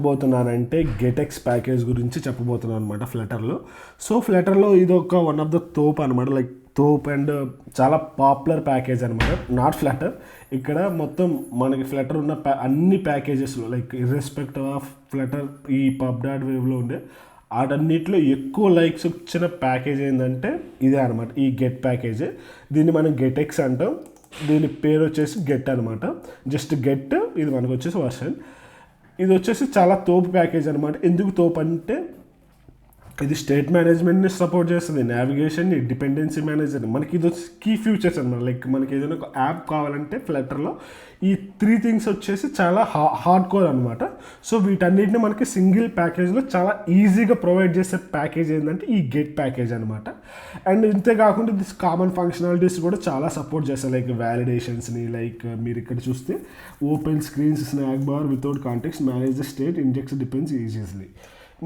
చెప్పబోతున్నానంటే గెటెక్స్ package గురించి చెప్పబోతున్నాను అనమాట ఫ్లటర్లో. సో ఫ్లటర్లో ఇది ఒక వన్ ఆఫ్ ద తోప్ అనమాట, లైక్ తోప్ అండ్ చాలా పాపులర్ ప్యాకేజ్ అనమాట. నాట్ ఫ్లటర్, ఇక్కడ మొత్తం మనకి ఫ్లటర్ ఉన్న అన్ని ప్యాకేజెస్లో లైక్ ఇర్రెస్పెక్టివ్ ఆఫ్ ఫ్లటర్ ఈ పబ్ డాట్ వేవ్లో ఉండే వాటన్నిటిలో ఎక్కువ లైక్స్ వచ్చిన ప్యాకేజ్ ఏంటంటే ఇదే అనమాట, ఈ గెట్ ప్యాకేజ్. దీన్ని మనం గెటెక్స్ అంటాం. దీని పేరు వచ్చేసి గెట్ అనమాట, జస్ట్ గెట్. ఇది మనకు వచ్చేసి వర్షన్. ఇది వచ్చేసి చాలా తోపు ప్యాకేజ్ అనమాట. ఎందుకు తోపు అంటే ఇది స్టేట్ మేనేజ్మెంట్ని సపోర్ట్ చేస్తుంది, నావిగేషన్ని, డిపెండెన్సీ మేనేజర్. మనకి ఇది వచ్చి కీ ఫ్యూచర్స్ అనమాట. లైక్ మనకి ఏదైనా ఒక యాప్ కావాలంటే ఫ్లటర్లో ఈ 3 థింగ్స్ వచ్చేసి చాలా హార్డ్ కోర్ అనమాట. సో వీటన్నిటిని మనకి సింగిల్ ప్యాకేజ్లో చాలా ఈజీగా ప్రొవైడ్ చేసే ప్యాకేజ్ ఏంటంటే ఈ గెట్ ప్యాకేజ్ అనమాట. అండ్ ఇంతేకాకుండా ఇది కామన్ ఫంక్షనాలిటీస్ కూడా చాలా సపోర్ట్ చేస్తాయి, లైక్ వ్యాలిడేషన్స్ని. లైక్ మీరు ఇక్కడ చూస్తే open screens snack bar without context, manage the state, injects depends easily.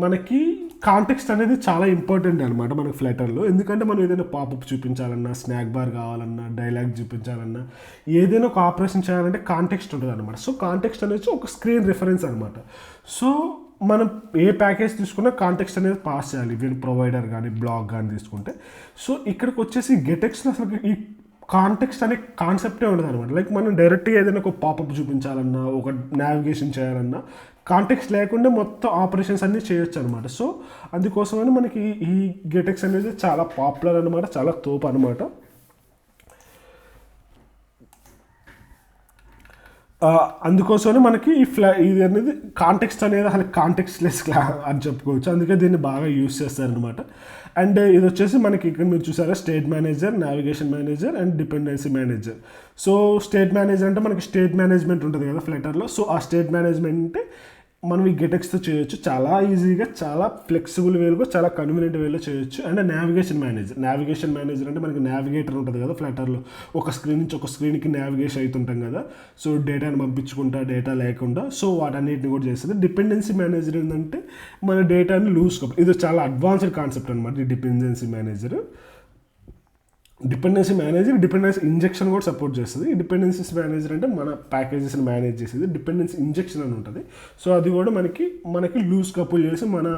మనకి కాంటెక్స్ట్ అనేది చాలా ఇంపార్టెంట్ అనమాట మనకి ఫ్లటర్లో. ఎందుకంటే మనం ఏదైనా పాపప్ చూపించాలన్నా, స్నాక్ బార్ కావాలన్నా, డైలాగ్ చూపించాలన్నా, ఏదైనా ఒక ఆపరేషన్ చేయాలంటే కాంటెక్స్ట్ ఉంటుంది అనమాట. సో కాంటెక్స్ట్ అనేది ఒక స్క్రీన్ రిఫరెన్స్ అనమాట. సో మనం ఏ ప్యాకేజ్ తీసుకున్నా కాంటెక్స్ట్ అనేది పాస్ చేయాలి, ఈవెన్ ప్రొవైడర్ కానీ బ్లాగ్ కానీ తీసుకుంటే. సో ఇక్కడికి వచ్చేసి గెటెక్స్లో అసలు ఈ కాంటెక్స్ట్ అనే కాన్సెప్టే ఉండదు అనమాట. లైక్ మనం డైరెక్ట్గా ఏదైనా ఒక పాపప్ చూపించాలన్నా, ఒక నావిగేషన్ చేయాలన్నా కాంటెక్స్ట్ లేకుండా మొత్తం ఆపరేషన్స్ అన్నీ చేయొచ్చు అనమాట. సో అందుకోసమని మనకి ఈ గెటెక్స్ అనేది చాలా పాపులర్ అనమాట, చాలా తోపు అనమాట. అందుకోసమని మనకి ఇది అనేది కాంటెక్స్ట్ అనేది అసలు కాంటెక్స్ట్ లెస్ అని చెప్పుకోవచ్చు. అందుకే దీన్ని బాగా యూజ్ చేస్తారనమాట. అండ్ ఇది వచ్చేసి మనకి ఇక్కడ మీరు చూసారా, state manager, navigation manager and dependency manager. So state manager అంటే మనకి స్టేట్ మేనేజ్మెంట్ ఉంటుంది కదా ఫ్లటర్లో. సో ఆ స్టేట్ మేనేజ్మెంట్ అంటే మనం ఈ గెటెక్స్తో చేయొచ్చు చాలా ఈజీగా, చాలా ఫ్లెక్సిబుల్ వేలో, చాలా కన్వీనియంట్ వేలో చేయొచ్చు. అండ్ నావిగేషన్ మేనేజర్ అంటే మనకి నావిగేటర్ ఉంటుంది కదా ఫ్లటర్లో, ఒక స్క్రీన్ నుంచి ఒక స్క్రీన్కి నావిగేషన్ అవుతుంటాం కదా. సో డేటాను పంపించుకుంటా, డేటా లేకుండా, సో వాటన్నిటిని కూడా చేస్తుంది. డిపెండెన్సీ మేనేజర్ ఏంటంటే మన డేటాని లూజ్ కప్. ఇది చాలా అడ్వాన్స్డ్ కాన్సెప్ట్ అనమాట ఈ డిపెండెన్సీ మేనేజర్. డిపెండెన్సీ ఇంజెక్షన్ కూడా సపోర్ట్ చేస్తుంది. ఈ డిపెండెన్సీస్ మేనేజర్ అంటే మన ప్యాకేజెస్ని మేనేజ్ చేసేది. డిపెండెన్సీ ఇంజెక్షన్ అని ఉంటుంది. సో అది కూడా మనకి లూజ్ కపుల్ చేసి మన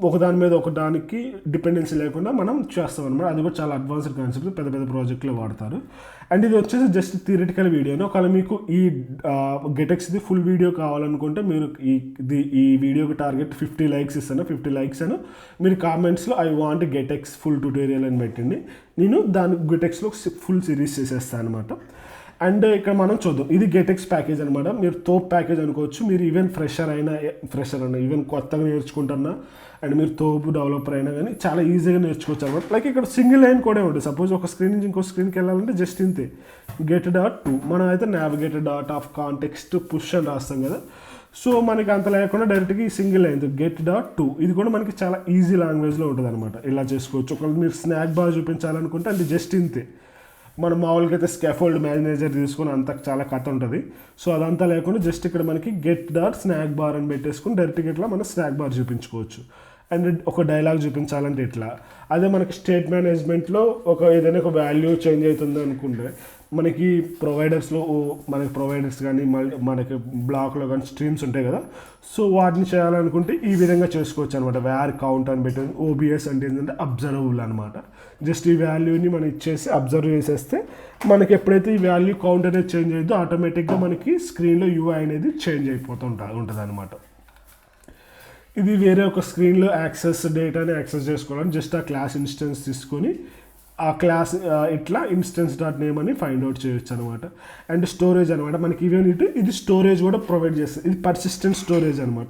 ఒకదాని మీద ఒకదానికి డిపెండెన్సీ లేకుండా మనం చేస్తాం అనమాట. అది కూడా చాలా అడ్వాన్స్డ్ కాన్సెప్ట్, పెద్ద పెద్ద ప్రాజెక్టులో వాడతారు. అండ్ ఇది వచ్చేసి జస్ట్ థియరిటికల్ వీడియోని. ఒకవేళ మీకు ఈ గెటెక్స్ది ఫుల్ వీడియో కావాలనుకుంటే మీరు ఈ వీడియోకి టార్గెట్ 50 లైక్స్ ఇస్తాను. 50 లైక్స్ అని మీరు కామెంట్స్లో ఐ వాంట్ గెటెక్స్ ఫుల్ ట్యూటోరియల్ అని పెట్టండి. నేను దాని గెటెక్స్లో ఫుల్ సిరీస్ చేసేస్తాను అనమాట. అండ్ ఇక్కడ మనం చూద్దాం, ఇది గెటెక్స్ ప్యాకేజ్ అనమాట. మీరు తోప్ ప్యాకేజ్ అనుకోవచ్చు. మీరు ఈవెన్ ఫ్రెషర్ అయినా ఈవెన్ కొత్తగా నేర్చుకుంటున్నా అండ్ మీరు తోపు డెవలపర్ అయినా కానీ చాలా ఈజీగా నేర్చుకోవచ్చు అనమాట. లైక్ ఇక్కడ సింగిల్ లైన్ కూడా ఉంటుంది. సపోజ్ ఒక స్క్రీన్ నుంచి ఇంకో స్క్రీన్కి వెళ్ళాలంటే జస్ట్ ఇంతే, get.to. మనం అయితే navigator dot of context push అని రాస్తాం కదా. సో మనకి అంత లేకుండా డైరెక్ట్గా ఈ సింగిల్ లైన్ get.to. ఇది కూడా మనకి చాలా ఈజీ లాంగ్వేజ్లో ఉంటుంది అనమాట. ఇలా చేసుకోవచ్చు. ఒకవేళ మీరు స్నాక్ బార్ చూపించాలనుకుంటే అంటే జస్ట్ ఇంతే. మనం మామూలుగా అయితే స్కాఫోల్డ్ మేనేజర్ తీసుకుని అంత చాలా కథ ఉంటుంది. సో అదంతా లేకుండా జస్ట్ ఇక్కడ మనకి get.snack bar అని పెట్టేసుకుని డైరెక్ట్గా ఇట్లా మనం స్నాక్ బార్ చూపించుకోవచ్చు. అండ్ ఒక డైలాగ్ చూపించాలంటే ఇట్లా. అదే మనకి స్టేట్ మేనేజ్మెంట్లో ఏదైనా ఒక వాల్యూ చేంజ్ అవుతుంది అనుకుంటే మనకి ప్రొవైడర్స్ కానీ మనకి బ్లాక్లో కానీ స్ట్రీమ్స్ ఉంటాయి కదా. సో వాటిని చేయాలనుకుంటే ఈ విధంగా చేసుకోవచ్చు అనమాట. వ్యార్ కౌంట్ అని పెట్టేది. ఓబిఎస్ అంటే ఏంటంటే అబ్జర్వబుల్ అనమాట. జస్ట్ ఈ వాల్యూని మనం ఇచ్చేసి అబ్జర్వ్ చేసేస్తే మనకి ఎప్పుడైతే ఈ వాల్యూ కౌంట్ అనేది చేంజ్ అయ్యిందో ఆటోమేటిక్గా మనకి స్క్రీన్లో యూఐ అనేది చేంజ్ అయిపోతూ ఉంటుంది అనమాట. ఇది వేరే ఒక స్క్రీన్లో డేటాని యాక్సెస్ చేసుకోవడానికి జస్ట్ ఆ క్లాస్ ఇన్స్టెన్స్ తీసుకొని ఆ క్లాస్ ఇట్లా ఇన్స్టెన్స్ డాట్ నేమ్ అని ఫైండ్ అవుట్ చేయొచ్చు అనమాట. అండ్ స్టోరేజ్ అనమాట మనకి ఈవెన్ ఇది స్టోరేజ్ కూడా ప్రొవైడ్ చేస్తుంది. ఇది పర్సిస్టెంట్ స్టోరేజ్ అనమాట.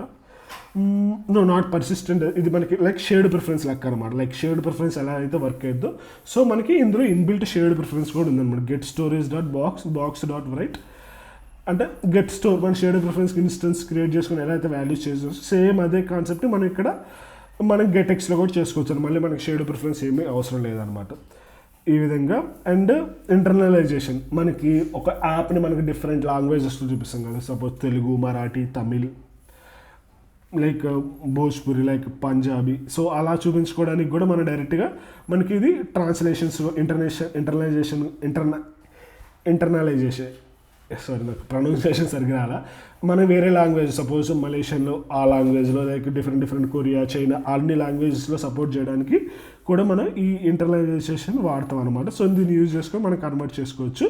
నాట్ పర్సిస్టెంట్, ఇది మనకి లైక్ షేర్డ్ ప్రిఫరెన్స్ లెక్క అనమాట. లైక్ షేర్డ్ ప్రిఫరెన్స్ ఎలా అయితే వర్క్ అవుతుందో సో మనకి ఇందులో ఇన్బిల్ట్ షేర్డ్ ప్రిఫరెన్స్ కూడా ఉందన్నమాట. Get storage dot box dot right అంటే గెట్ స్టోర్ మన షేర్డ్ ప్రిఫరెన్స్ ఇన్స్టెన్స్ క్రియేట్ చేసుకుని ఎలా అయితే వాల్యూస్ చేసుకోవచ్చు సేమ్ అదే కాన్సెప్ట్ మనం ఇక్కడ గెటెక్స్లో కూడా చేసుకోవచ్చు. మళ్ళీ మనకి షేర్డ్ ప్రిఫరెన్స్ ఏమీ అవసరం లేదనమాట ఈ విధంగా. అండ్ ఇంటర్నలైజేషన్, మనకి ఒక యాప్ని మనకి డిఫరెంట్ లాంగ్వేజెస్లో చూపిస్తాం కదా. Suppose Telugu, Marathi, Tamil, like Bhojpuri, like Punjabi. So అలా చూపించుకోవడానికి కూడా మనం డైరెక్ట్గా మనకి ఇది ట్రాన్స్లేషన్స్ ఇంటర్నలైజేషన్ సారీ నాకు ప్రొనౌన్సియేషన్ సరిగ్గా రాలా, మనం వేరే లాంగ్వేజ్ సపోజ్ మలేషియన్లో ఆ లాంగ్వేజ్లో లైక్ డిఫరెంట్ కొరియా చైనా అన్ని లాంగ్వేజెస్లో సపోర్ట్ చేయడానికి కూడా మనం ఈ ఇంటర్నలైజేషన్ వాడతాం అనమాట. సో దీన్ని యూజ్ చేసుకొని మనం కన్వర్ట్ చేసుకోవచ్చు.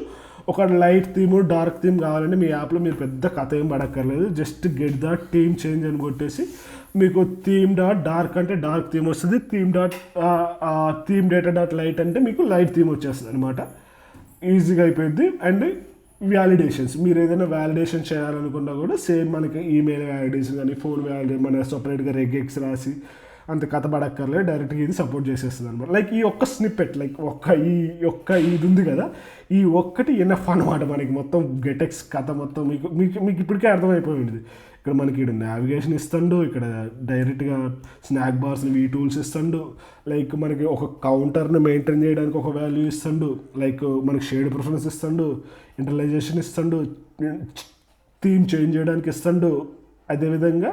ఒక లైట్ థీమ్ డార్క్ థీమ్ కావాలంటే మీ యాప్లో మీరు పెద్ద కథ ఏం పడక్కర్లేదు, just get the theme change అని కొట్టేసి మీకు థీమ్ డాట్ డార్క్ అంటే డార్క్ థీమ్ వస్తుంది, థీమ్ డేటా డాట్ లైట్ అంటే మీకు లైట్ థీమ్ వచ్చేస్తుంది అనమాట. ఈజీగా అయిపోయింది. అండ్ వ్యాలిడేషన్స్, మీరు ఏదైనా వ్యాలిడేషన్ చేయాలనుకున్నా కూడా సేమ్ మనకి ఈమెయిల్ వ్యాలిడేషన్ కానీ ఫోన్ వ్యాలిడేషన్ మన సపరేట్గా రెగ్ఎక్స్ రాసి అంత కథ పడక్కర్లేదు, డైరెక్ట్గా ఇది సపోర్ట్ చేసేస్తుంది అనమాట. లైక్ ఈ ఒక్క స్నిప్పెట్ లైక్ ఇది ఉంది కదా, ఈ ఒక్కటి ఎనఫ్ అనమాట మనకి మొత్తం గెటెక్స్ కథ మొత్తం మీకు ఇప్పటికే అర్థమైపోయింది. ఇక్కడ మనకి ఇక్కడ నావిగేషన్ ఇస్తాడు, ఇక్కడ డైరెక్ట్గా స్నాక్ బార్స్ని ఈ టూల్స్ ఇస్తాడు, లైక్ మనకి ఒక కౌంటర్ని మెయింటైన్ చేయడానికి ఒక వాల్యూ ఇస్తాడు, లైక్ మనకి షేడ్ ప్రిఫరెన్స్ ఇస్తాడు, ఇంటర్లైజేషన్ ఇస్తాడు, థీమ్ చేంజ్ చేయడానికి ఇస్తాడు, అదేవిధంగా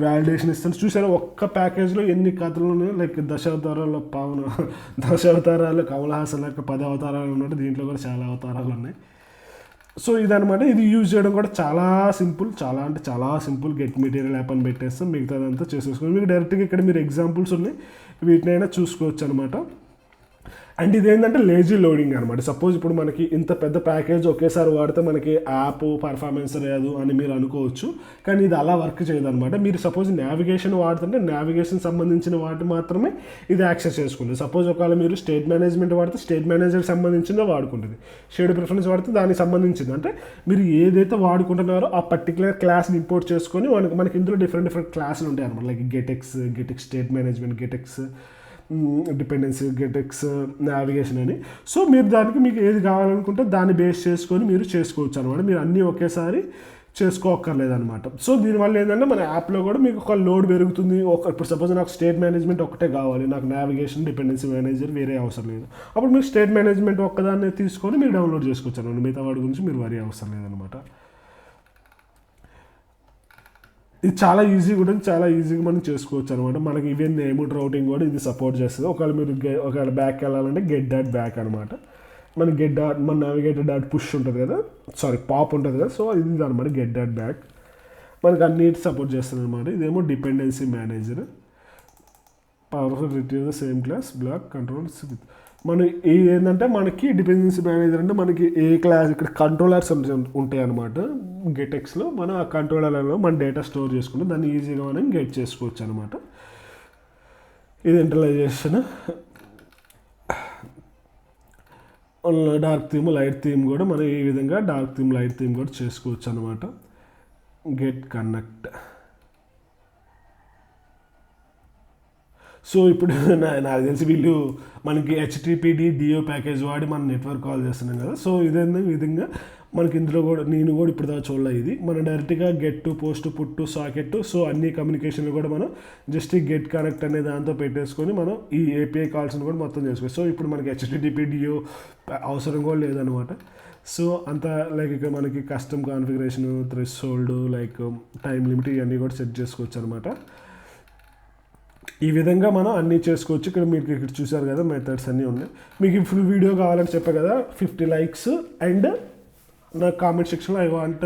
వ్యాలిడేషన్ ఇస్తాను. చూసారా ఒక్క ప్యాకేజ్లో ఎన్ని కథలు ఉన్నాయో, లైక్ దశావతారాల్లో కమల్ హాసన్ లెక్క 10 అవతారాలు ఉన్నట్టు దీంట్లో కూడా చాలా అవతారాలు ఉన్నాయి. సో ఇదనమాట, ఇది యూజ్ చేయడం కూడా చాలా సింపుల్, చాలా సింపుల్. గెట్ మెటీరియల్ యాప్ అని పెట్టేస్తాం, మిగతాదంతా చేసేసుకోండి. మీకు డైరెక్ట్గా ఇక్కడ మీరు ఎగ్జాంపుల్స్ ఉన్నాయి, వీటినైనా చూసుకోవచ్చు అనమాట. అండ్ ఇదేంటంటే లేజీ లోడింగ్ అనమాట. సపోజ్ ఇప్పుడు మనకి ఇంత పెద్ద ప్యాకేజ్ ఒకేసారి వాడితే మనకి యాప్ పర్ఫార్మెన్స్ లేదు అని మీరు అనుకోవచ్చు, కానీ ఇది అలా వర్క్ చేయదు అనమాట. మీరు సపోజ్ నావిగేషన్ వాడుతుంటే నావిగేషన్ సంబంధించిన వాటి మాత్రమే ఇది యాక్సెస్ చేసుకుంటుంది. సపోజ్ ఒకవేళ మీరు స్టేట్ మేనేజ్మెంట్ వాడితే స్టేట్ మేనేజర్కి సంబంధించిందే వాడుకుంటుంది, షేడ్ ప్రిఫరెన్స్ వాడితే దానికి సంబంధించింది. అంటే మీరు ఏదైతే వాడుకుంటున్నారో ఆ పర్టికులర్ క్లాస్ని ఇంపోర్ట్ చేసుకొని మనకి ఇందులో డిఫరెంట్ క్లాసులు ఉంటాయి అనమాట. Like GetX state management, GetX dependency, GetX navigation అని. సో మీరు దానికి మీకు ఏది కావాలనుకుంటే దాన్ని బేస్ చేసుకొని మీరు చేసుకోవచ్చు అనమాట. మీరు అన్నీ ఒకేసారి చేసుకోక్కర్లేదనమాట. సో దీనివల్ల ఏంటంటే మన యాప్లో కూడా మీకు ఒక లోడ్ పెరుగుతుంది. ఇప్పుడు సపోజ్ నాకు స్టేట్ మేనేజ్మెంట్ ఒకటే కావాలి, నాకు నావిగేషన్ డిపెండెన్సీ మేనేజర్ వేరే అవసరం లేదు, అప్పుడు మీరు స్టేట్ మేనేజ్మెంట్ ఒక్కదాన్ని తీసుకొని మీరు డౌన్లోడ్ చేసుకోవచ్చు అనమాట. మిగతా వాడి గురించి మీరు వరీ అవసరం లేదనమాట. ఇది చాలా ఈజీగా ఉంటుంది, చాలా ఈజీగా మనం చేసుకోవచ్చు అనమాట. మనకి ఈవెన్ నేమ్డ్ రౌటింగ్ కూడా ఇది సపోర్ట్ చేస్తుంది. ఒకవేళ బ్యాక్ వెళ్ళాలంటే గెట్ డాట్ బ్యాక్ అనమాట. మన నావిగేటర్ డాట్ పుష్ ఉంటుంది కదా, పాప్ ఉంటుంది కదా, సో ఇది అనమాట గెట్ డాట్ బ్యాక్. మనకి అన్నిటి సపోర్ట్ చేస్తుంది అనమాట. ఇదేమో dependency manager, powerful retrieve the same class block controls. మనం ఏంటంటే మనకి డిపెండెన్సీ మేనేజర్ అంటే మనకి ఏ క్లాస్ ఇక్కడ కంట్రోలర్స్ ఉంటాయి అనమాట. గెటెక్స్లో మనం ఆ కంట్రోలర్లో మన డేటా స్టోర్ చేసుకుంటే దాన్ని ఈజీగా మనం గెట్ చేసుకోవచ్చు అనమాట. ఇది ఇంటర్లైజేషన్. డార్క్ థీమ్ లైట్ థీమ్ కూడా మనం ఈ విధంగా డార్క్ థీమ్ లైట్ థీమ్ కూడా చేసుకోవచ్చు అనమాట. Get connect. సో ఇప్పుడు నాకు తెలిసి వీళ్ళు మనకి హెచ్టిపిడి డిఓ ప్యాకేజ్ వాడి మనం నెట్వర్క్ కాల్ చేస్తున్నాం కదా. సో ఇదేందో విధంగా మనకి ఇందులో కూడా నేను కూడా ఇప్పుడు దాకా చూడలేదు. ఇది మనం డైరెక్ట్గా గెట్ పోస్ట్ పుట్టు సాకెట్, సో అన్ని కమ్యూనికేషన్లు కూడా మనం జస్ట్ ఈ గెట్ కనెక్ట్ అనే దాంతో పెట్టేసుకొని మనం ఈ ఏపీఐ కాల్స్ని కూడా మొత్తం చేసుకోవచ్చు. సో ఇప్పుడు మనకి హెచ్టిటిపి డిఓ అవసరం కూడా లేదనమాట. సో అంత లైక్ ఇక్కడ మనకి custom configuration, threshold, like time limit ఇవన్నీ కూడా సెట్ చేసుకోవచ్చు అనమాట. ఈ విధంగా మనం అన్నీ చేసుకోవచ్చు. ఇక్కడ చూసారు కదా మెథడ్స్ అన్నీ ఉన్నాయి. మీకు ఫుల్ వీడియో కావాలని చెప్పా కదా, 50 likes అండ్ నా కామెంట్ సెక్షన్లో ఐ వాంట్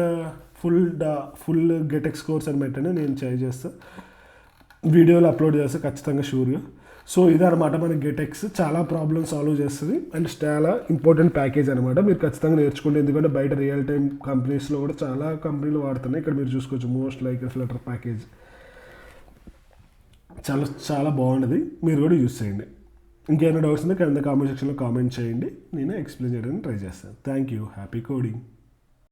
ఫుల్ గెటెక్స్ కోర్స్ అని పెట్టండి, నేను ట్రై చేస్తాను, వీడియోలు అప్లోడ్ చేస్తాను ఖచ్చితంగా షూర్గా. సో ఇదనమాట మన గెటెక్స్, చాలా ప్రాబ్లమ్ సాల్వ్ చేస్తుంది అండ్ చాలా ఇంపార్టెంట్ ప్యాకేజ్ అనమాట. మీరు ఖచ్చితంగా నేర్చుకోండి, ఎందుకంటే బయట రియల్ టైం కంపెనీస్లో కూడా చాలా కంపెనీలు వాడుతున్నాయి. ఇక్కడ మీరు చూసుకోవచ్చు మోస్ట్ లైక్ ఫ్లటర్ ప్యాకేజ్, చాలా బాగుంటుంది, మీరు కూడా యూస్ చేయండి. ఇంకేమైనా డౌట్స్ ఉంటే కింద కామెంట్ సెక్షన్లో కామెంట్ చేయండి, నేను ఎక్స్ప్లెయిన్ చేయడానికి ట్రై చేస్తాను. Thank you. Happy coding.